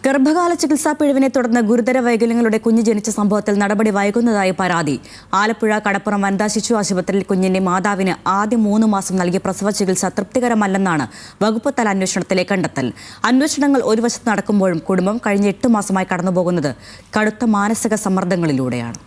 ഗർഭകാല ചികിത്സാ പിഴവിനെ തുടർന്ന് ഗുരുതര വൈകല്യങ്ങളുടെ കുഞ്ഞ് ജനിച്ച സംഭവത്തിൽ നടപടി വൈകുന്നതായി പരാതി. ആലപ്പുഴ കടപ്പുറം വനിതാ ശിശു ആശുപത്രിയിൽ കുഞ്ഞിന്റെ മാതാവിന് ആദ്യ 3 മാസം നൽകിയ പ്രസവ ചികിത്സ തൃപ്തികരമല്ലെന്നാണ് വകുപ്പ് തല അന്വേഷണത്തിലെ കണ്ടെത്തൽ. അന്വേഷണങ്ങൾ ഒരു വശത്ത് നടക്കുമ്പോഴും കുടുംബം കഴിഞ്ഞ 8 മാസമായി കടന്നുപോകുന്നത് കടുത്ത മാനസിക സമ്മർദ്ദങ്ങളിലൂടെയാണ്.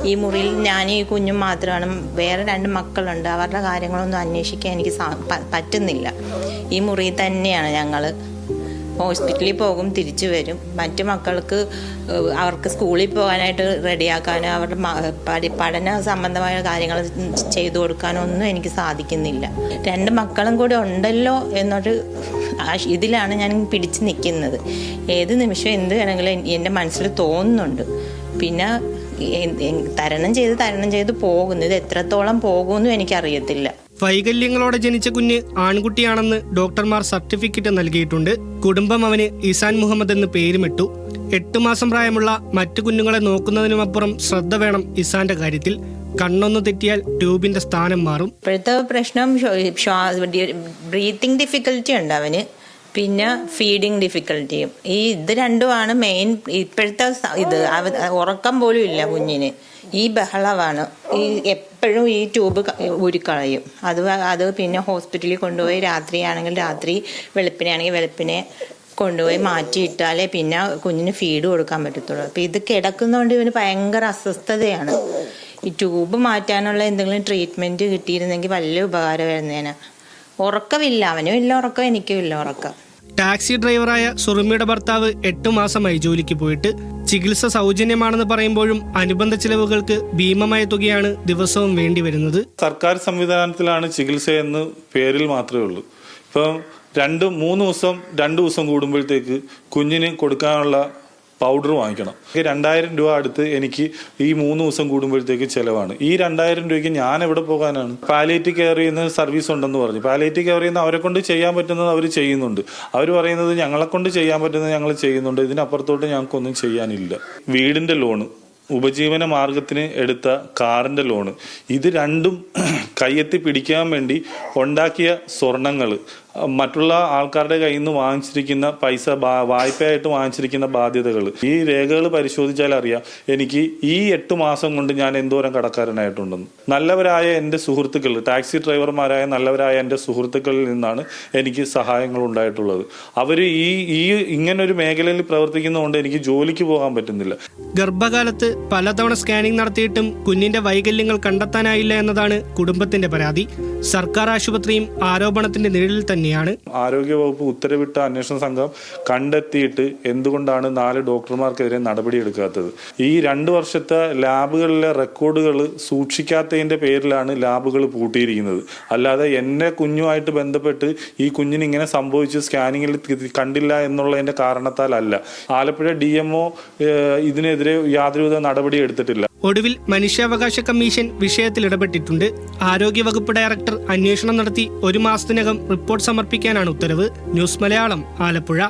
ഈ മുറിയിൽ ഞാൻ ഈ കുഞ്ഞും മാത്രമാണ്. വേറെ 2 മക്കളുണ്ട്. അവരുടെ കാര്യങ്ങളൊന്നും അന്വേഷിക്കാൻ എനിക്ക് പറ്റുന്നില്ല. ഈ മുറിയിൽ തന്നെയാണ് ഞങ്ങൾ. ഹോസ്പിറ്റലിൽ പോകും, തിരിച്ചു വരും. മറ്റു മക്കൾക്ക് അവർക്ക് സ്കൂളിൽ പോകാനായിട്ട് റെഡിയാക്കാനോ അവരുടെ പഠന സംബന്ധമായ കാര്യങ്ങൾ ചെയ്തു കൊടുക്കാനോ ഒന്നും എനിക്ക് സാധിക്കുന്നില്ല. 2 മക്കളും കൂടി ഉണ്ടല്ലോ എന്നൊരു ഇതിലാണ് ഞാൻ പിടിച്ചു നിൽക്കുന്നത്. ഏത് നിമിഷം എന്ത് വേണമെങ്കിലും എൻ്റെ മനസ്സിൽ തോന്നുന്നുണ്ട്. പിന്നെ തരണം ചെയ്ത് പോകുന്നു. ഇത് എത്രത്തോളം പോകുമെന്നും എനിക്കറിയത്തില്ല. വൈകല്യങ്ങളോടെ ജനിച്ച കുഞ്ഞ് ആൺകുട്ടിയാണെന്ന് ഡോക്ടർമാർ സർട്ടിഫിക്കറ്റ് നൽകിയിട്ടുണ്ട്. കുടുംബം അവന് ഇസാൻ മുഹമ്മദ് എന്ന് പേരുമിട്ടു. 8 മാസം പ്രായമുള്ള മറ്റു കുഞ്ഞുങ്ങളെ നോക്കുന്നതിനുമപ്പുറം ശ്രദ്ധ വേണം ഇസാന്റെ കാര്യത്തിൽ. കണ്ണൊന്നു തെറ്റിയാൽ ട്യൂബിന്റെ സ്ഥാനം മാറും. ഇപ്പോഴത്തെ പ്രശ്നം ബ്രീത്തിങ് ഡിഫിക്കൽറ്റി ഉണ്ട് അവന്, പിന്നെ ഫീഡിങ് ഡിഫിക്കൽറ്റിയും. ഇത് രണ്ടുമാണ് മെയിൻ. ഇപ്പോഴത്തെ ഇത് ഉറക്കം പോലും ഇല്ല കുഞ്ഞിന്. ഈ ബഹളമാണ്. എപ്പോഴും ഈ ട്യൂബ് ഊരിക്കളയും. അത് പിന്നെ ഹോസ്പിറ്റലിൽ കൊണ്ടുപോയി രാത്രിയാണെങ്കിൽ രാത്രി, വെളുപ്പിനാണെങ്കിൽ വെളുപ്പിനെ കൊണ്ടുപോയി മാറ്റിയിട്ടാലേ പിന്നെ കുഞ്ഞിന് ഫീഡ് കൊടുക്കാൻ പറ്റത്തുള്ളൂ. അപ്പം ഇത് കിടക്കുന്നതുകൊണ്ട് ഇവന് ഭയങ്കര അസ്വസ്ഥതയാണ്. ഈ ട്യൂബ് മാറ്റാനുള്ള എന്തെങ്കിലും ട്രീറ്റ്മെൻറ്റ് കിട്ടിയിരുന്നെങ്കിൽ വലിയ ഉപകാരമായിരുന്നേനെ. ഉറക്കമില്ല, അവനും ഇല്ല ഉറക്കം, എനിക്കും ഇല്ല ഉറക്കം. ടാക്സി ഡ്രൈവറായ സുറുമിയുടെ ഭർത്താവ് 8 മാസമായി ജോലിക്ക് പോയിട്ട്. ചികിത്സ സൗജന്യമാണെന്ന് പറയുമ്പോഴും അനുബന്ധ ചിലവുകൾക്ക് ഭീമമായ തുകയാണ് ദിവസവും വേണ്ടി വരുന്നത്. സർക്കാർ സംവിധാനത്തിലാണ് ചികിത്സയെന്ന് പേരിൽ മാത്രമേ ഉള്ളൂ. ഇപ്പം 2 ദിവസം കൂടുമ്പോഴത്തേക്ക് കുഞ്ഞിന് കൊടുക്കാനുള്ള പൗഡർ വാങ്ങിക്കണം. 2000 രൂപ അടുത്ത് എനിക്ക് ഈ 3 ദിവസം കൂടുമ്പോഴത്തേക്ക് ചിലവാണ്. ഈ 2000 രൂപയ്ക്ക് ഞാൻ എവിടെ പോകാനാണ്? പാലിയേറ്റീവ് കെയർ ചെയ്യുന്ന സർവീസ് ഉണ്ടെന്ന് പറഞ്ഞു. പാലിയേറ്റീവ് കെയർ ചെയ്യുന്ന അവരെ കൊണ്ട് ചെയ്യാൻ പറ്റുന്നത് അവർ ചെയ്യുന്നുണ്ട്. അവർ പറയുന്നത് ഞങ്ങളെ കൊണ്ട് ചെയ്യാൻ പറ്റുന്നത് ഞങ്ങൾ ചെയ്യുന്നുണ്ട്, ഇതിനപ്പുറത്തോട്ട് ഞങ്ങൾക്കൊന്നും ചെയ്യാനില്ല. വീടിന്റെ ലോണ്, ഉപജീവന മാർഗത്തിന് എടുത്ത കാറിന്റെ ലോണ്, ഇത് രണ്ടും കയ്യെത്തി പിടിക്കാൻ വേണ്ടി ഉണ്ടാക്കിയ സ്വർണങ്ങൾ, മറ്റുള്ള ആൾക്കാരുടെ കയ്യിൽ നിന്ന് വാങ്ങിച്ചിരിക്കുന്ന പൈസ, വായ്പയായിട്ട് വാങ്ങിച്ചിരിക്കുന്ന ബാധ്യതകൾ, ഈ രേഖകൾ പരിശോധിച്ചാൽ അറിയാം എനിക്ക് ഈ 8 മാസം കൊണ്ട് ഞാൻ എന്തോരം കടക്കാരനായിട്ടുണ്ടെന്ന്. നല്ലവരായ എൻ്റെ സുഹൃത്തുക്കൾ, ടാക്സി ഡ്രൈവർമാരായ നല്ലവരായ എൻ്റെ സുഹൃത്തുക്കളിൽ നിന്നാണ് എനിക്ക് സഹായങ്ങൾ ഉണ്ടായിട്ടുള്ളത്. അവർ ഈ ഇങ്ങനൊരു മേഖലയിൽ പ്രവർത്തിക്കുന്നതുകൊണ്ട് എനിക്ക് ജോലിക്ക് പോകാൻ പറ്റുന്നില്ല. ഗർഭകാലത്ത് പലതവണ സ്കാനിംഗ് നടത്തിയിട്ടും കുഞ്ഞിന്റെ വൈകല്യങ്ങൾ കണ്ടെത്താനായില്ല എന്നതാണ് കുടുംബത്തിന്റെ പരാതി. സർക്കാർ ആശുപത്രിയും ആരോപണത്തിന്റെ നിഴലിൽ തന്നെയാണ്. ആരോഗ്യവകുപ്പ് ഉത്തരവിട്ട അന്വേഷണ സംഘം കണ്ടെത്തിയിട്ട് എന്തുകൊണ്ടാണ് 4 ഡോക്ടർമാർക്കെതിരെ നടപടിയെടുക്കാത്തത്? ഈ 2 വർഷത്തെ ലാബുകളിലെ റെക്കോർഡുകൾ സൂക്ഷിക്കാത്തതിന്റെ പേരിലാണ് ലാബുകൾ പൂട്ടിയിരിക്കുന്നത്. അല്ലാതെ എന്നെ കുഞ്ഞുമായിട്ട് ബന്ധപ്പെട്ട് ഈ കുഞ്ഞിന് ഇങ്ങനെ സംഭവിച്ച് സ്കാനിങ്ങിൽ കണ്ടില്ല എന്നുള്ളതിന്റെ കാരണത്താലല്ല. ആലപ്പുഴ DMO ഇതിനെതിരെ യാതൊരുവിധ നടപടി എടുത്തിട്ടില്ല. ഒടുവിൽ മനുഷ്യാവകാശ കമ്മീഷൻ വിഷയത്തിൽ ഇടപെട്ടിട്ടുണ്ട്. ആരോഗ്യവകുപ്പ് ഡയറക്ടർ അന്വേഷണം നടത്തി 1 മാസത്തിനകം റിപ്പോർട്ട് സമർപ്പിക്കാനാണ് ഉത്തരവ്. ന്യൂസ് മലയാളം, ആലപ്പുഴ.